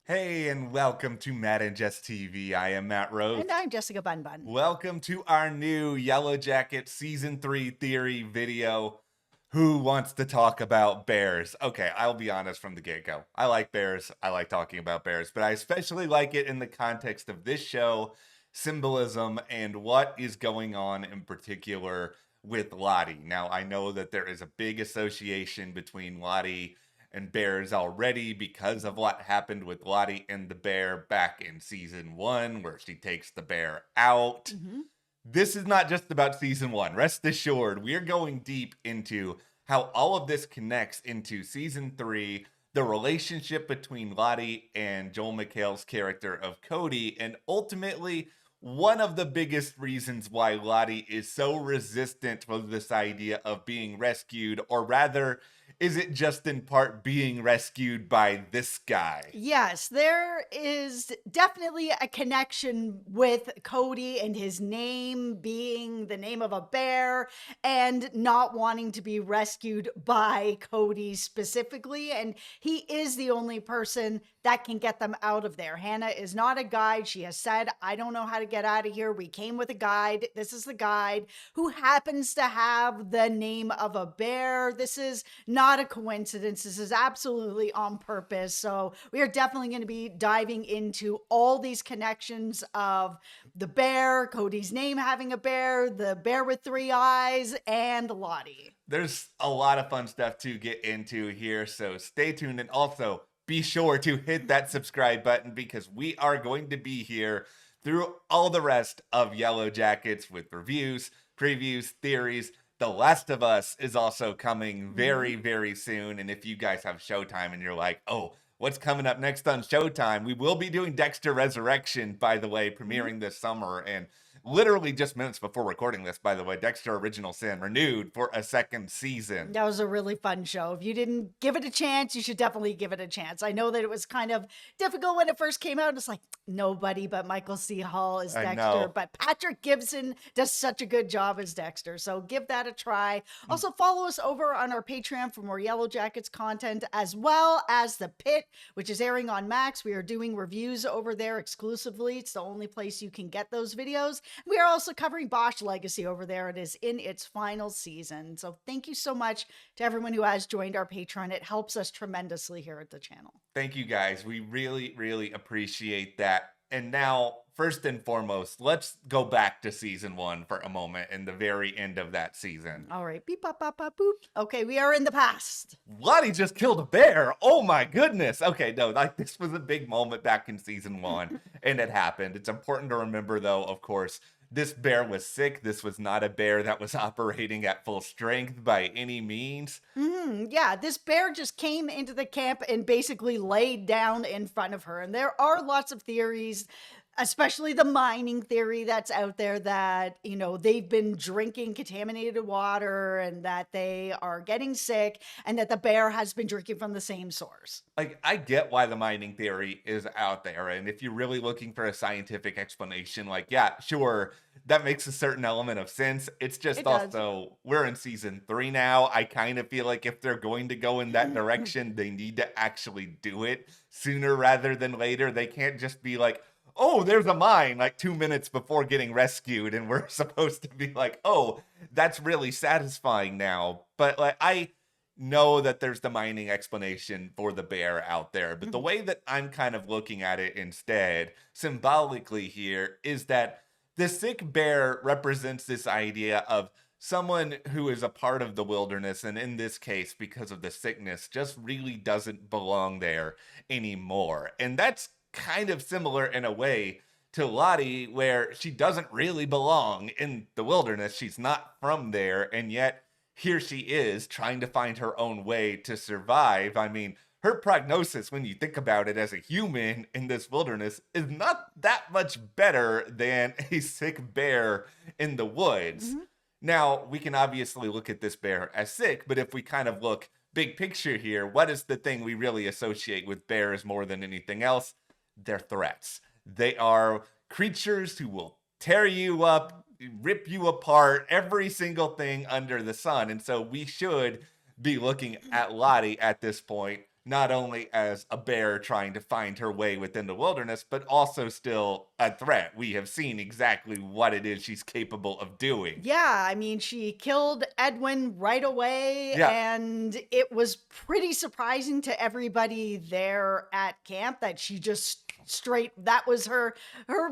Hey, and welcome to Matt and Jess TV. I am Matt Rose. And I'm Jessica Bun Bun. Welcome to our new Yellowjackets Season 3 theory video. Who wants to talk about bears? Okay, I'll be honest from the get-go. I like bears. I like talking about bears, but I especially like it in the context of this show, symbolism, and what is going on in particular with Lottie. Now, I know that there is a big association between Lottie and bears already because of what happened with Lottie and the bear back in season 1, where she takes the bear out. This is not just about season 1. Rest assured, we are going deep into how all of this connects into season 3, the relationship between Lottie and Joel McHale's character of Kodi, and ultimately one of the biggest reasons why Lottie is so resistant to this idea of being rescued, or rather, is it just in part being rescued by this guy? Yes, there is definitely a connection with Kodi and his name being the name of a bear and not wanting to be rescued by Kodi specifically. And he is the only person that can get them out of there. Hannah is not a guide. She has said, I don't know how to get out of here. We came with a guide. This is the guide who happens to have the name of a bear. This is not a coincidence. This is absolutely on purpose. So we are definitely going to be diving into all these connections of the bear, Kodi's name having a bear, the bear with 3 eyes, and Lottie. There's a lot of fun stuff to get into here, so stay tuned, and also be sure to hit that subscribe button because we are going to be here through all the rest of Yellowjackets with reviews, previews, theories. The Last of Us is also coming very, very soon, and if you guys have Showtime and you're like, oh, what's coming up next on Showtime? We will be doing Dexter Resurrection, by the way, premiering this summer, and literally just minutes before recording this, by the way, Dexter Original Sin renewed for a second season. That was a really fun show. If you didn't give it a chance, you should definitely give it a chance. I know that it was kind of difficult when it first came out. It's like nobody but Michael C. Hall is Dexter, but Patrick Gibson does such a good job as Dexter. So give that a try. Also follow us over on our Patreon for more Yellowjackets content, as well as The Pit, which is airing on Max. We are doing reviews over there exclusively. It's the only place you can get those videos. We are also covering Bosch Legacy over there. It is in its final season. So thank you so much to everyone who has joined our Patreon. It helps us tremendously here at the channel. Thank you guys. We really, really appreciate that. And now, first and foremost, let's go back to season 1 for a moment and the very end of that season. All right. Beep, bop, bop, bop, boop. Okay, we are in the past. Lottie just killed a bear. Oh my goodness. Okay, no, like this was a big moment back in season 1 and it happened. It's important to remember though, of course, this bear was sick. This was not a bear that was operating at full strength by any means. Yeah, this bear just came into the camp and basically laid down in front of her. And there are lots of theories, especially the mining theory that's out there that, you know, they've been drinking contaminated water and that they are getting sick and that the bear has been drinking from the same source. Like, I get why the mining theory is out there. And if you're really looking for a scientific explanation, like, yeah, sure, that makes a certain element of sense. It's just also, we're in season 3 now. I kind of feel like if they're going to go in that direction, they need to actually do it sooner rather than later. They can't just be like, oh, there's a mine like 2 minutes before getting rescued. And we're supposed to be like, oh, that's really satisfying now. But like, I know that there's the mining explanation for the bear out there. But the way that I'm kind of looking at it instead, symbolically here, is that the sick bear represents this idea of someone who is a part of the wilderness, and in this case, because of the sickness, just really doesn't belong there anymore. And that's kind of similar in a way to Lottie, where she doesn't really belong in the wilderness. She's not from there, and yet here she is trying to find her own way to survive. I mean, her prognosis, when you think about it as a human in this wilderness, is not that much better than a sick bear in the woods. Now, we can obviously look at this bear as sick, but if we kind of look big picture here, what is the thing we really associate with bears more than anything else? They're threats. They are creatures who will tear you up, rip you apart, every single thing under the sun. And so we should be looking at Lottie at this point not only as a bear trying to find her way within the wilderness, but also still a threat. We have seen exactly what it is she's capable of doing. Yeah, I mean, she killed Edwin right away, Yeah, and it was pretty surprising to everybody there at camp that she just straight that was her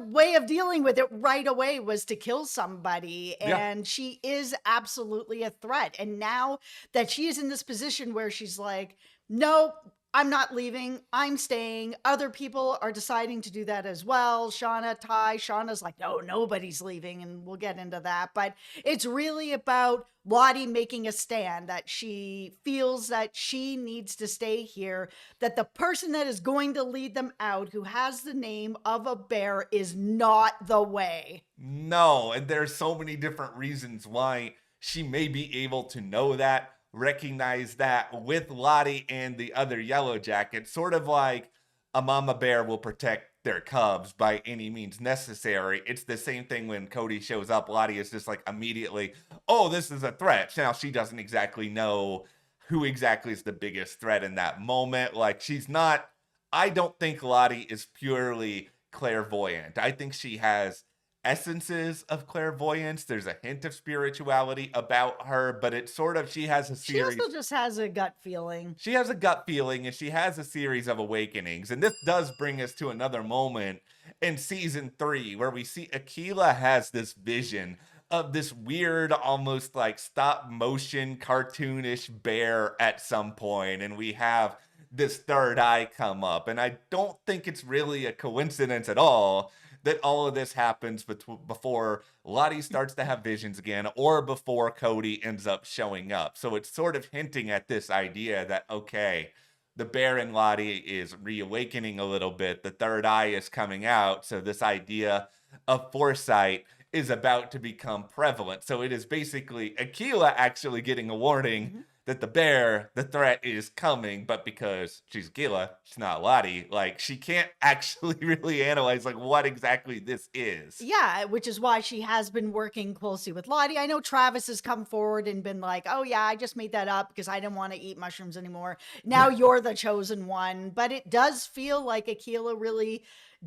way of dealing with it right away was to kill somebody, yeah. and she is absolutely a threat. And now that she is in this position where she's like, "No, I'm not leaving. I'm staying." Other people are deciding to do that as well. Shauna's like, "No, nobody's leaving." And we'll get into that. But it's really about Lottie making a stand that she feels that she needs to stay here, that the person that is going to lead them out, who has the name of a bear, is not the way. No, and there's so many different reasons why she may be able to know that, recognize that with Lottie and the other Yellowjackets, sort of like a mama bear will protect their cubs by any means necessary. It's the same thing when Kodi shows up. Lottie is just like immediately, oh, this is a threat. Now she doesn't exactly know who exactly is the biggest threat in that moment. Like she's not, I don't think Lottie is purely clairvoyant. I think she has essences of clairvoyance. There's a hint of spirituality about her, but it's sort of she has a She also series. just has a gut feeling. She has a gut feeling and she has a series of awakenings. And this does bring us to another moment in season 3 where we see Aquila has this vision of this weird, almost like stop motion, cartoonish bear at some point, and we have this third eye come up. And I don't think it's really a coincidence at all that all of this happens before Lottie starts to have visions again or before Kodi ends up showing up. So it's sort of hinting at this idea that, okay, the bear in Lottie is reawakening a little bit. The third eye is coming out. So this idea of foresight is about to become prevalent. So it is basically Aquila actually getting a warning Mhm. that the bear, the threat is coming, but because she's Gila, she's not Lottie, like she can't actually really analyze like what exactly this is. Yeah, which is why she has been working closely with Lottie. I know Travis has come forward and been like, "Oh yeah, I just made that up because I didn't want to eat mushrooms anymore. Now you're the chosen one." But it does feel like Aquila really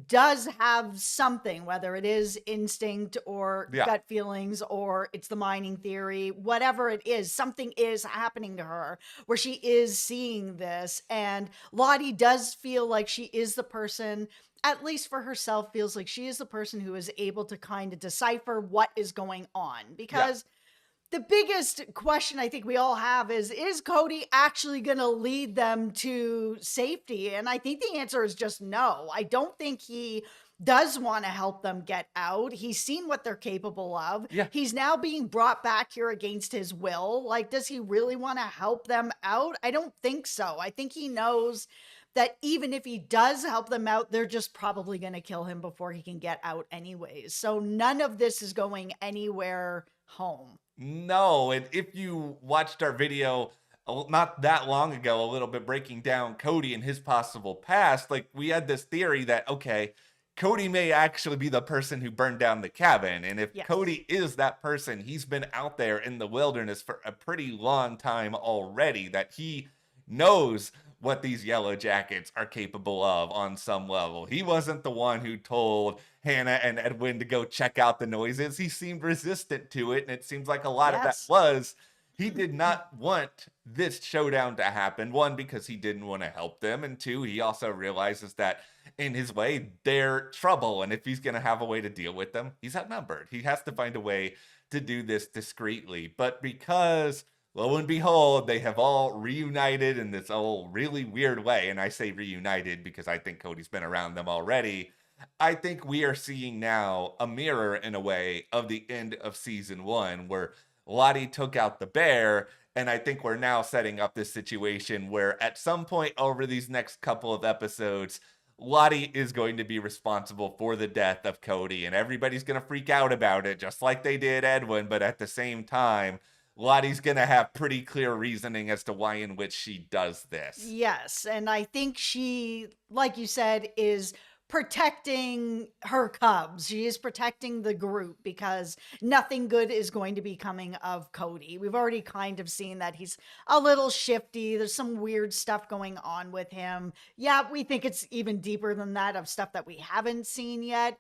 does have something, whether it is instinct or Yeah. gut feelings or it's the mining theory, whatever it is, something is happening to her where she is seeing this. And Lottie does feel like she is the person, at least for herself, feels like she is the person who is able to kind of decipher what is going on. Yeah. Because the biggest question I think we all have is Kodi actually going to lead them to safety? And I think the answer is just no. I don't think he does want to help them get out. He's seen what they're capable of. Yeah. He's now being brought back here against his will. Like, does he really want to help them out? I don't think so. I think he knows that even if he does help them out, they're just probably going to kill him before he can get out anyways. So none of this is going anywhere home. No, and if you watched our video not that long ago, a little bit breaking down Kodi and his possible past, like we had this theory that, okay, Kodi may actually be the person who burned down the cabin. And if Yes. Kodi is that person, he's been out there in the wilderness for a pretty long time already, that he knows what these yellow jackets are capable of on some level. He wasn't the one who told Hannah and Edwin to go check out the noises. He seemed resistant to it, and it seems like a lot of that Yes. was he did not want this showdown to happen. One, because he didn't want to help them, and two, he also realizes that in his way, they're trouble, and if he's going to have a way to deal with them, he's outnumbered. He has to find a way to do this discreetly. But because lo and behold, they have all reunited in this old really weird way. And I say reunited because I think Kodi's been around them already. I think we are seeing now a mirror in a way of the end of season 1 where Lottie took out the bear. And I think we're now setting up this situation where at some point over these next couple of episodes, Lottie is going to be responsible for the death of Kodi, and everybody's going to freak out about it, just like they did Edwin. But at the same time, Lottie's going to have pretty clear reasoning as to why in which she does this. Yes. And I think she, like you said, is protecting her cubs. She is protecting the group because nothing good is going to be coming of Kodi. We've already kind of seen that he's a little shifty. There's some weird stuff going on with him. Yeah, we think it's even deeper than that, of stuff that we haven't seen yet.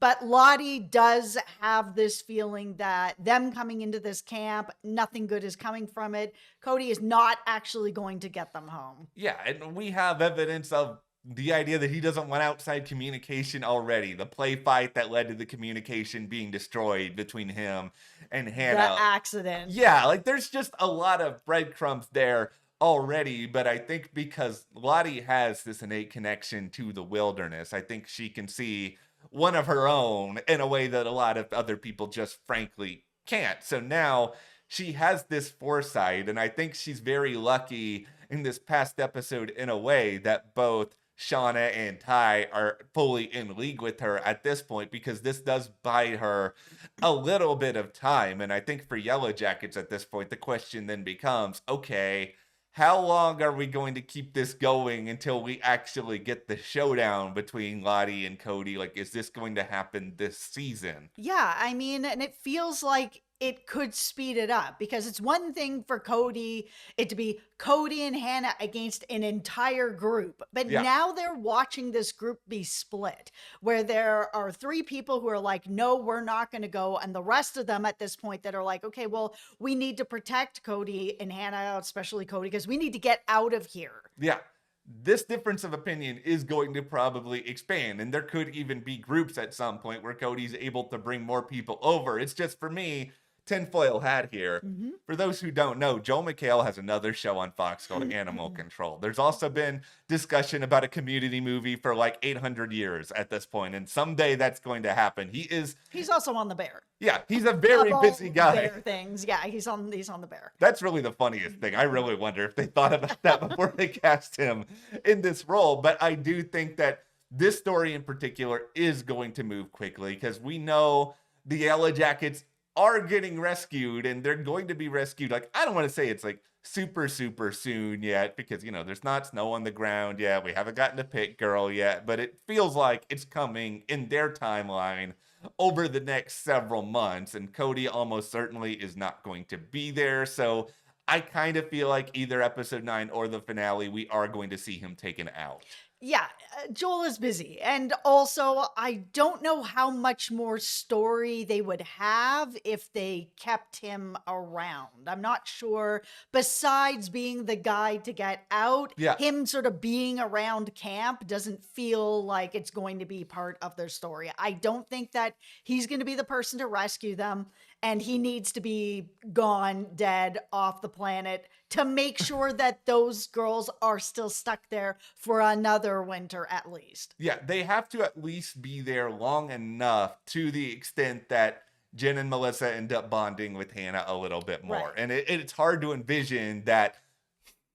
But Lottie does have this feeling that them coming into this camp, nothing good is coming from it. Kodi is not actually going to get them home. Yeah, and we have evidence of the idea that he doesn't want outside communication already. The play fight that led to the communication being destroyed between him and The Hannah. accident. Yeah, like there's just a lot of breadcrumbs there already, but I think because Lottie has this innate connection to the wilderness, I think she can see one of her own in a way that a lot of other people just frankly can't. So now she has this foresight, and I think she's very lucky in this past episode in a way that both Shauna and Ty are fully in league with her at this point, because this does buy her a little bit of time. And I think for Yellowjackets at this point, the question then becomes, okay, how long are we going to keep this going until we actually get the showdown between Lottie and Kodi? Like, is this going to happen this season? Yeah, I mean, and it feels like it could speed it up, because it's one thing for it to be Kodi and Hannah against an entire group. But Yeah. now they're watching this group be split, where there are 3 people who are like, no, we're not going to go. And the rest of them at this point that are like, okay, well, we need to protect Kodi and Hannah, especially Kodi, because we need to get out of here. Yeah. This difference of opinion is going to probably expand, and there could even be groups at some point where Cody's able to bring more people over. It's just, for me, tinfoil hat here. Mm-hmm. For those who don't know, Joel McHale has another show on Fox called Animal Control. There's also been discussion about a Community movie for like 800 years at this point, and someday that's going to happen. He's also on The Bear. Yeah, he's a very Of all busy guy. Bear things. Yeah, he's on The Bear. That's really the funniest thing. I really wonder if they thought about that before they cast him in this role. But I do think that this story in particular is going to move quickly, because we know the Yellowjackets are getting rescued, and they're going to be rescued. Like, I don't want to say it's like super, super soon yet, because, there's not snow on the ground yet. We haven't gotten to Pit Girl yet, but it feels like it's coming in their timeline over the next several months, and Kodi almost certainly is not going to be there. So I kind of feel like either episode 9 or the finale, we are going to see him taken out. Yeah, Joel is busy. And also, I don't know how much more story they would have if they kept him around. I'm not sure. Besides being the guy to get out, Yeah. him sort of being around camp doesn't feel like it's going to be part of their story. I don't think that he's going to be the person to rescue them, and he needs to be gone, dead, off the planet, to make sure that those girls are still stuck there for another winter at least. Yeah, they have to at least be there long enough, to the extent that Jen and Melissa end up bonding with Hannah a little bit more. Right. And it's hard to envision that,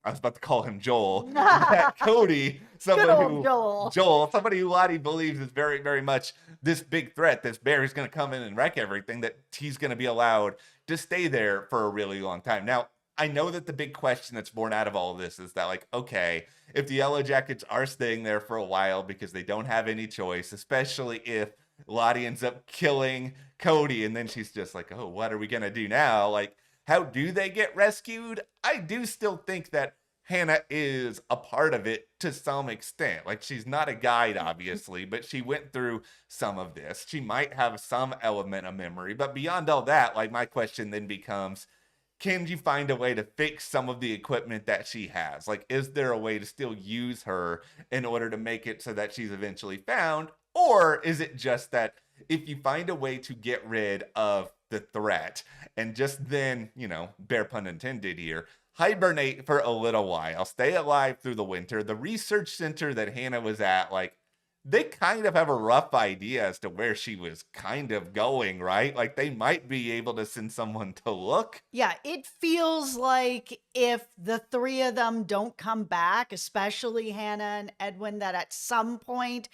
I was about to call him Joel, that Kodi, Good old Joel. somebody who Lottie believes is very, very much this big threat, this bear is going to come in and wreck everything, that he's going to be allowed to stay there for a really long time. Now, I know that the big question that's born out of all of this is that, like, okay, if the Yellowjackets are staying there for a while because they don't have any choice, especially if Lottie ends up killing Kodi, and then she's just like, oh, what are we going to do now? Like, how do they get rescued? I do still think that Hannah is a part of it to some extent. Like, she's not a guide, obviously, but she went through some of this. She might have some element of memory, but beyond all that, like, my question then becomes, can you find a way to fix some of the equipment that she has? Like, is there a way to still use her in order to make it so that she's eventually found? Or is it just that if you find a way to get rid of the threat and just then, bare pun intended here, hibernate for a little while, stay alive through the winter? The research center that Hannah was at, like, they kind of have a rough idea as to where she was kind of going, right? Like, they might be able to send someone to look. Yeah, it feels like if the 3 of them don't come back, especially Hannah and Edwin, that at some point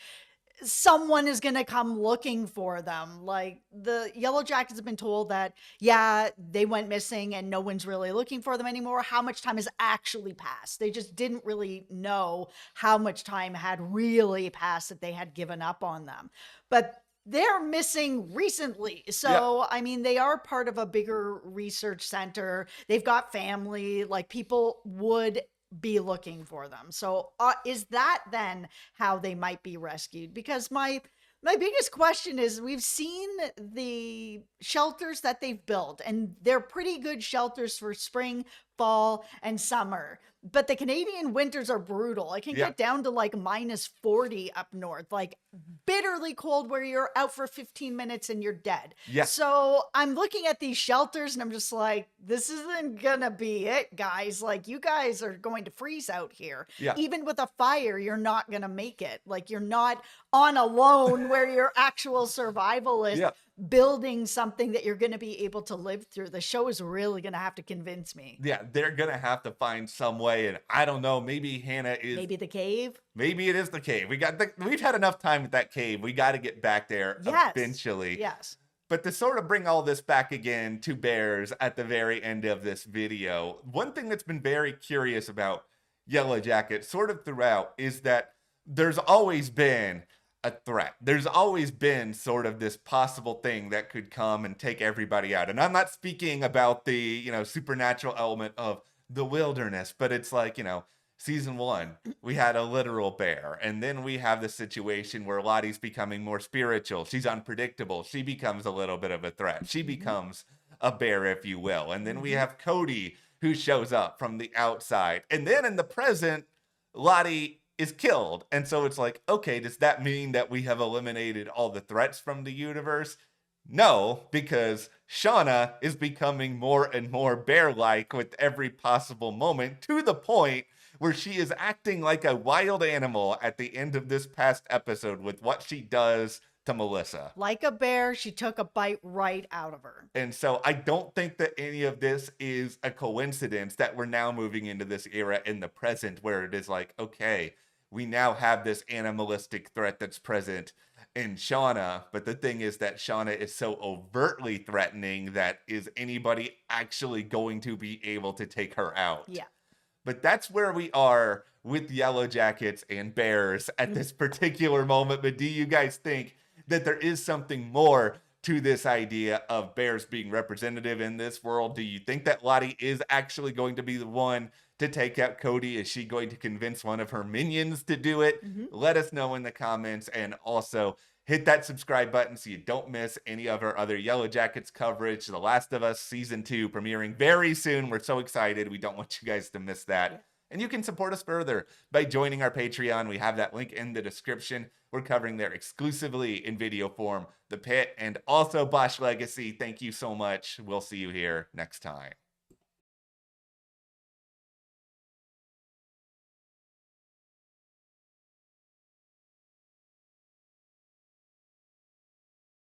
someone is going to come looking for them. Like the Yellowjackets have been told that, yeah, they went missing and no one's really looking for them anymore. How much time has actually passed? They just didn't really know how much time had really passed that they had given up on them. But they're missing recently. Yeah. So, I mean, they are part of a bigger research center. They've got family, like people would be looking for them. So, is that then how they might be rescued? Because my biggest question is we've seen the shelters that they've built, and they're pretty good shelters for spring, fall, and summer. But the Canadian winters are brutal. It can Yeah. get down to like -40 up north, like bitterly cold where you're out for 15 minutes and you're dead. Yeah. So I'm looking at these shelters and I'm just like, this isn't gonna be it, guys. Like, you guys are going to freeze out here. Yeah. Even with a fire, you're not gonna make it. Like, you're not on a loan where you're actual survivalist Yeah. building something that you're gonna be able to live through. The show is really gonna have to convince me. Yeah, they're gonna have to find some way, and I don't know. Maybe Hannah is. Maybe the cave. Maybe it is the cave. We've had enough time with that cave. We got to get back there Yes. eventually. Yes. But to sort of bring all this back again to bears at the very end of this video, one thing that's been very curious about Yellow Jacket sort of throughout is that there's always been a threat. There's always been sort of this possible thing that could come and take everybody out. And I'm not speaking about the, supernatural element of the wilderness, but it's like, season 1, we had a literal bear. And then we have the situation where Lottie's becoming more spiritual. She's unpredictable. She becomes a little bit of a threat. She becomes a bear, if you will. And then we have Kodi, who shows up from the outside. And then in the present, Lottie is killed. And so it's like, okay, does that mean that we have eliminated all the threats from the universe? No, because Shauna is becoming more and more bear-like with every possible moment, to the point where she is acting like a wild animal at the end of this past episode with what she does to Melissa. Like a bear, she took a bite right out of her. And so I don't think that any of this is a coincidence that we're now moving into this era in the present where it is like, okay, we now have this animalistic threat that's present in Shauna. But the thing is that Shauna is so overtly threatening that is anybody actually going to be able to take her out? Yeah. But that's where we are with Yellow Jackets and bears at this particular moment. But do you guys think that there is something more to this idea of bears being representative in this world? Do you think that Lottie is actually going to be the one to take out Kodi? Is she going to convince one of her minions to do it? Let us know in the comments, and also hit that subscribe button so you don't miss any of our other Yellow Jackets coverage. The Last of Us Season 2 premiering very soon. We're so excited. We don't want you guys to miss that. Yeah. And you can support us further by joining our Patreon. We have that link in the description. We're covering there exclusively in video form, The Pit, and also Bosch Legacy. Thank you so much. We'll see you here next time.